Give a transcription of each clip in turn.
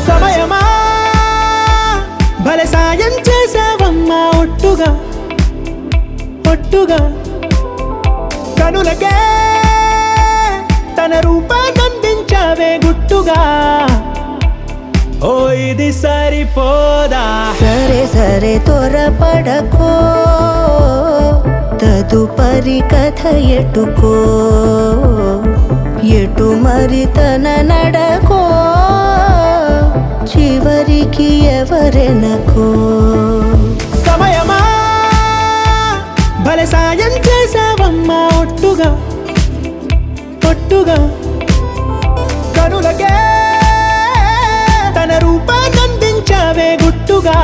సమయమా భలే సాయం చేసావమ్మా ఒట్టుగా ఒట్టుగా కనులకే తన రూపాన్నందించావే గుట్టుగా ఓ ఇది సరిపోదా సరే సరే త్వరపడకో తదుపరి కథ ఎటుకో ఎటు మరి తన నడకో చివరికి ఎవరెనకో సమయమా భలే సాయం చేసావమ్మా ఒట్టుగా ఒట్టుగా కనులకే తన రూపాన్నందించావే గుట్టుగా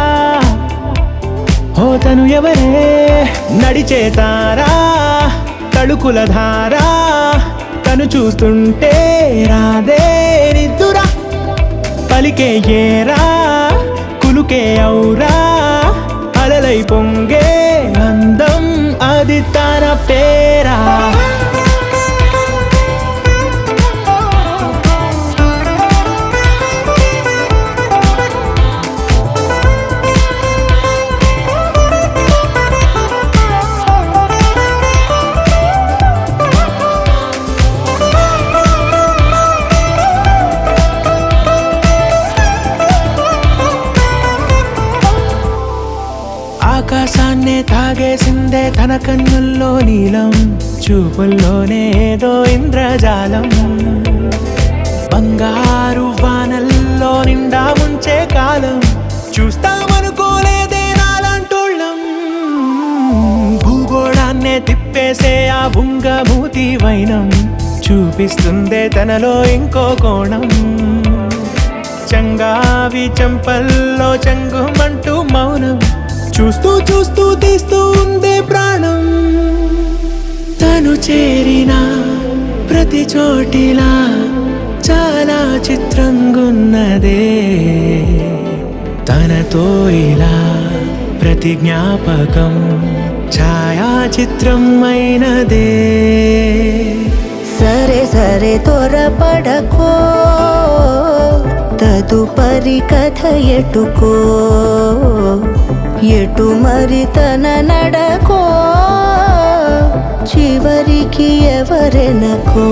ఓ తను ఎవరే నడిచే తారా తళుకుల ధారా తను చూస్తుంటే రాదే నిద్దురా పలికే ఏరా కులుకే ఔరా అలలై పొంగే అందం అది తన పేరా ఆకాశాన్నే తాగేసిందే తన కన్నుల్లో నీలం చూపుల్లోనే ఏదో ఇంద్రజాలం బంగారు వానల్లో నిండా ముంచే కాలం చూస్తామనుకోలేదే నాలంటోళ్ళం భూగోళాన్నే తిప్పేసే ఆ బుంగమూతి వైనం చూపిస్తుందే తనలో ఇంకో కోణం చంగావి చంపల్లో చంగుమంటూ మౌనం చూస్తూ చూస్తూ తీస్తూ ఉందే ప్రాణం తను చేరిన ప్రతి చోటిలా చాలా చిత్రంగున్నదే తనతో ఇలా ప్రతి జ్ఞాపకం ఛాయాచిత్రం అయినదే సరే సరే త్వరపడకో తదుపరి కథ ఎటుకో ఎటు మరి తన నడకో చివరికి ఎవరెనకో